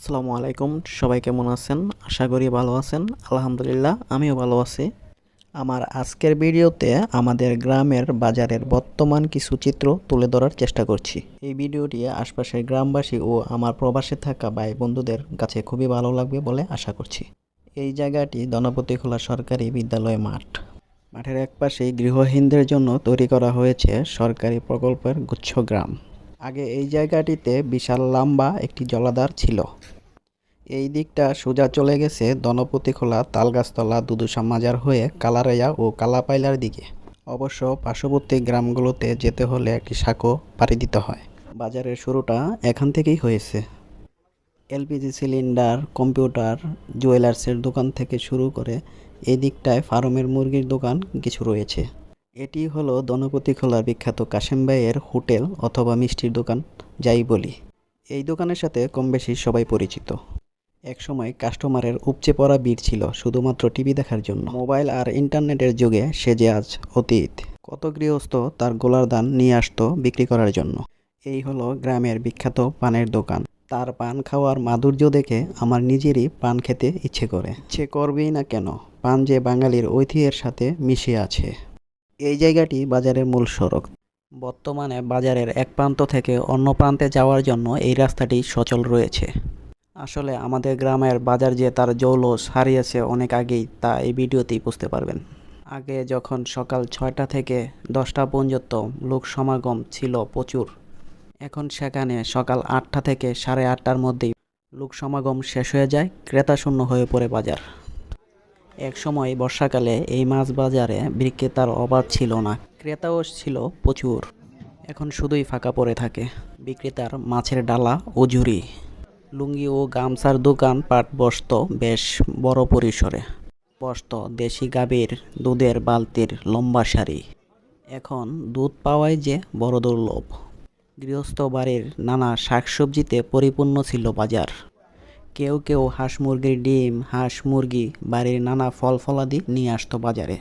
আসসালামু আলাইকুম। সবাই কেমন আছেন? আশা করি ভালো আছেন। আলহামদুলিল্লাহ আমিও ভালো আছি। আমার আজকের ভিডিওতে আমাদের গ্রামের বাজারের বর্তমান কিছু চিত্র তুলে ধরার চেষ্টা করছি। এই ভিডিওটি আশপাশের গ্রামবাসী ও আমার প্রবাসে থাকা ভাই বন্ধুদের কাছে খুবই ভালো লাগবে বলে আশা করছি। এই জায়গাটি ধনপতিখোলা সরকারি বিদ্যালয় মাঠ। মাঠের একপাশেই গৃহহীনদের জন্য তৈরি করা হয়েছে সরকারি প্রকল্পের গুচ্ছগ্রাম। আগে এই জায়গাটিতে বিশাল লম্বা একটি জলাধার ছিল। এই দিকটা সোজা চলে গেছে ধনপতিখোলা, তালগাছতলা, দুদুসা মাজার হয়ে কালারাইয়া ও কালাপাইলার দিকে। অবশ্য পার্শ্ববর্তী গ্রামগুলোতে যেতে হলে একটি সাঁকো পাড়ি দিতে হয়। বাজারের শুরুটা এখান থেকেই হয়েছে। এলপিজি সিলিন্ডার, কম্পিউটার, জুয়েলার্সের দোকান থেকে শুরু করে এই দিকটায় ফার্মের মুরগির দোকান কিছু রয়েছে। এটি হলো ধনপতিখোলার বিখ্যাত কাশেম ভাইয়ের হোটেল অথবা মিষ্টির দোকান যাই বলি। এই দোকানের সাথে কম বেশি সবাই পরিচিত। একসময় কাস্টমারের উপচে পড়া ভিড় ছিল শুধুমাত্র টিভি দেখার জন্য। মোবাইল আর ইন্টারনেটের যুগে সে যে আজ অতীত। কত গৃহস্থ তার গোলার ধান নিয়ে আসতো বিক্রি করার জন্য। এই হলো গ্রামের বিখ্যাত পানের দোকান। তার পান খাওয়ার মাধুর্য দেখে আমার নিজেরই পান খেতে ইচ্ছে করে। ইচ্ছে করবেই না কেন, পান যে বাঙালির ঐতিহ্যের সাথে মিশে আছে। এই জায়গাটি বাজারের মূল সড়ক। বর্তমানে বাজারের এক প্রান্ত থেকে অন্য প্রান্তে যাওয়ার জন্য এই রাস্তাটি সচল রয়েছে। আসলে আমাদের গ্রামের বাজার যে তার জৌলস হারিয়েছে অনেক আগেই, তা এই ভিডিওতেই বুঝতে পারবেন। আগে যখন সকাল 6টা থেকে 10টা পর্যন্ত লোক সমাগম ছিল প্রচুর, এখন সেখানে সকাল 8টা থেকে 8:30টার মধ্যেই লোক সমাগম শেষ হয়ে যায়, ক্রেতা শূন্য হয়ে পড়ে বাজার। এক সময় বর্ষাকালে এই মাছ বাজারে বিক্রেতার অভাব ছিল না, ক্রেতাও ছিল প্রচুর। এখন শুধুই ফাঁকা পড়ে থাকে। বিক্রেতার মাছের ডালা ও ঝুড়ি, লুঙ্গি ও গামছার দোকান পাট বসত বেশ বড় পরিসরে। বসত দেশি গাভীর দুধের বালতির লম্বা সারি। এখন দুধ পাওয়াই যে বড় দুর্লভ। গৃহস্থ বাড়ির নানা শাকসবজিতে পরিপূর্ণ ছিল বাজার। কেউ কেউ হাঁস মুরগির ডিম, হাঁস মুরগি, বাড়ির নানা ফল ফলাদি নিয়ে আসতো বাজারে।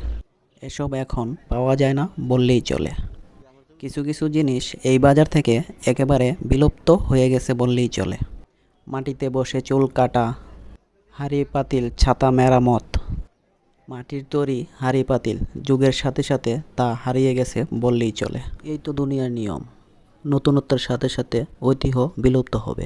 এসব এখন পাওয়া যায় না বললেই চলে। কিছু কিছু জিনিস এই বাজার থেকে একেবারে বিলুপ্ত হয়ে গেছে বললেই চলে। মাটিতে বসে চুল কাটা, হাঁড়ি পাতিল ছাতা মেরামত। মাটির তৈরি হাঁড়ি পাতিল যুগের সাথে সাথে তা হারিয়ে গেছে বললেই চলে। এই তো দুনিয়ার নিয়ম, নতুনত্বের সাথে সাথে ঐতিহ্য বিলুপ্ত হবে।